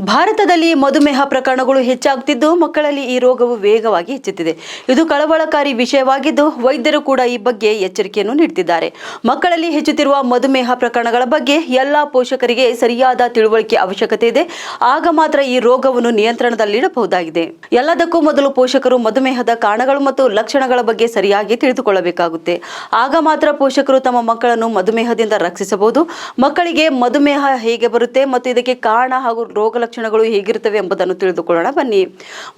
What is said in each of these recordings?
ಭಾರತದಲ್ಲಿ ಮಧುಮೇಹ ಪ್ರಕರಣಗಳು ಹೆಚ್ಚಾಗುತ್ತಿದ್ದು ಮಕ್ಕಳಲ್ಲಿ ಈ ರೋಗವು ವೇಗವಾಗಿ ಹೆಚ್ಚುತ್ತಿದೆ. ಇದು ಕಳವಳಕಾರಿ ವಿಷಯವಾಗಿದ್ದು ವೈದ್ಯರು ಕೂಡ ಈ ಬಗ್ಗೆ ಎಚ್ಚರಿಕೆಯನ್ನು ನೀಡುತ್ತಿದ್ದಾರೆ. ಮಕ್ಕಳಲ್ಲಿ ಹೆಚ್ಚುತ್ತಿರುವ ಮಧುಮೇಹ ಪ್ರಕರಣಗಳ ಬಗ್ಗೆ ಎಲ್ಲಾ ಪೋಷಕರಿಗೆ ಸರಿಯಾದ ತಿಳುವಳಿಕೆ ಅವಶ್ಯಕತೆ ಇದೆ. ಆಗ ಮಾತ್ರ ಈ ರೋಗವನ್ನು ನಿಯಂತ್ರಣದಲ್ಲಿಡಬಹುದಾಗಿದೆ. ಎಲ್ಲದಕ್ಕೂ ಮೊದಲು ಪೋಷಕರು ಮಧುಮೇಹದ ಕಾರಣಗಳು ಮತ್ತು ಲಕ್ಷಣಗಳ ಬಗ್ಗೆ ಸರಿಯಾಗಿ ತಿಳಿದುಕೊಳ್ಳಬೇಕಾಗುತ್ತೆ. ಆಗ ಮಾತ್ರ ಪೋಷಕರು ತಮ್ಮ ಮಕ್ಕಳನ್ನು ಮಧುಮೇಹದಿಂದ ರಕ್ಷಿಸಬಹುದು. ಮಕ್ಕಳಿಗೆ ಮಧುಮೇಹ ಹೇಗೆ ಬರುತ್ತೆ ಮತ್ತು ಇದಕ್ಕೆ ಕಾರಣ ಹಾಗೂ ರೋಗ ಲಕ್ಷಣಗಳು ಹೇಗಿರುತ್ತವೆ ಎಂಬುದನ್ನು ತಿಳಿದುಕೊಳ್ಳೋಣ ಬನ್ನಿ.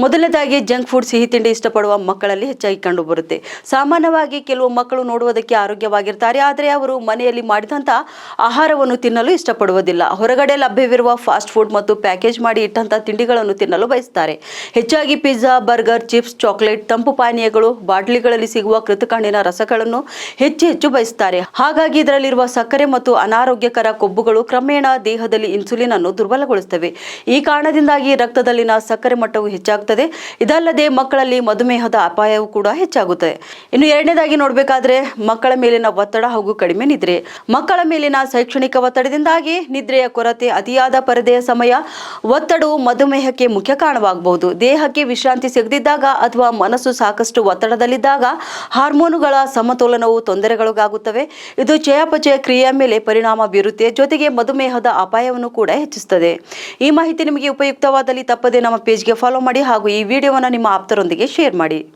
ಮೊದಲನೇದಾಗಿ ಜಂಕ್ ಫುಡ್, ಸಿಹಿ ತಿಂಡಿ ಇಷ್ಟಪಡುವ ಮಕ್ಕಳಲ್ಲಿ ಹೆಚ್ಚಾಗಿ ಕಂಡು ಬರುತ್ತೆ. ಸಾಮಾನ್ಯವಾಗಿ ಕೆಲವು ಮಕ್ಕಳು ನೋಡುವುದಕ್ಕೆ ಆರೋಗ್ಯವಾಗಿರ್ತಾರೆ, ಆದರೆ ಅವರು ಮನೆಯಲ್ಲಿ ಮಾಡಿದಂತಹ ಆಹಾರವನ್ನು ತಿನ್ನಲು ಇಷ್ಟಪಡುವುದಿಲ್ಲ. ಹೊರಗಡೆ ಲಭ್ಯವಿರುವ ಫಾಸ್ಟ್ ಫುಡ್ ಮತ್ತು ಪ್ಯಾಕೇಜ್ ಮಾಡಿ ಇಟ್ಟಂತಹ ತಿಂಡಿಗಳನ್ನು ತಿನ್ನಲು ಬಯಸುತ್ತಾರೆ. ಹೆಚ್ಚಾಗಿ ಪಿಜ್ಜಾ, ಬರ್ಗರ್, ಚಿಪ್ಸ್, ಚಾಕ್ಲೇಟ್, ತಂಪು ಪಾನೀಯಗಳು, ಬಾಟಲಿಗಳಲ್ಲಿ ಸಿಗುವ ಕೃತಕ ಹಣ್ಣಿನ ರಸಗಳನ್ನು ಹೆಚ್ಚು ಬಯಸುತ್ತಾರೆ. ಹಾಗಾಗಿ ಇದರಲ್ಲಿರುವ ಸಕ್ಕರೆ ಮತ್ತು ಅನಾರೋಗ್ಯಕರ ಕೊಬ್ಬುಗಳು ಕ್ರಮೇಣ ದೇಹದಲ್ಲಿ ಇನ್ಸುಲಿನ್ ಅನ್ನು ದುರ್ಬಲಗೊಳಿಸುತ್ತವೆ. ಈ ಕಾರಣದಿಂದಾಗಿ ರಕ್ತದಲ್ಲಿನ ಸಕ್ಕರೆ ಮಟ್ಟವು ಹೆಚ್ಚಾಗುತ್ತದೆ. ಇದಲ್ಲದೆ ಮಕ್ಕಳಲ್ಲಿ ಮಧುಮೇಹದ ಅಪಾಯವು ಕೂಡ ಹೆಚ್ಚಾಗುತ್ತದೆ. ಇನ್ನು ಎರಡನೇದಾಗಿ ನೋಡಬೇಕಾದ್ರೆ ಮಕ್ಕಳ ಮೇಲಿನ ಒತ್ತಡ ಹಾಗೂ ಕಡಿಮೆ ನಿದ್ರೆ. ಮಕ್ಕಳ ಮೇಲಿನ ಶೈಕ್ಷಣಿಕ ಒತ್ತಡದಿಂದಾಗಿ ನಿದ್ರೆಯ ಕೊರತೆ, ಅತಿಯಾದ ಪರದೆಯ ಸಮಯ, ಒತ್ತಡವು ಮಧುಮೇಹಕ್ಕೆ ಮುಖ್ಯ ಕಾರಣವಾಗಬಹುದು. ದೇಹಕ್ಕೆ ವಿಶ್ರಾಂತಿ ಸಿಗದಿದ್ದಾಗ ಅಥವಾ ಮನಸ್ಸು ಸಾಕಷ್ಟು ಒತ್ತಡದಲ್ಲಿದ್ದಾಗ ಹಾರ್ಮೋನುಗಳ ಸಮತೋಲನವು ತೊಂದರೆಗೊಳಗಾಗುತ್ತವೆ. ಇದು ಚಯಾಪಚಯ ಕ್ರಿಯೆಯ ಮೇಲೆ ಪರಿಣಾಮ ಬೀರುತ್ತೆ, ಜೊತೆಗೆ ಮಧುಮೇಹದ ಅಪಾಯವನ್ನು ಕೂಡ ಹೆಚ್ಚಿಸುತ್ತದೆ. ಈ ಮಾಹಿತಿ ನಿಮಗೆ ಉಪಯುಕ್ತವಾದಲ್ಲಿ ತಪ್ಪದೆ ನಮ್ಮ ಪೇಜ್ಗೆ ಫಾಲೋ ಮಾಡಿ ಹಾಗೂ ಈ ವಿಡಿಯೋವನ್ನು ನಿಮ್ಮ ಆಪ್ತರೊಂದಿಗೆ ಶೇರ್ ಮಾಡಿ.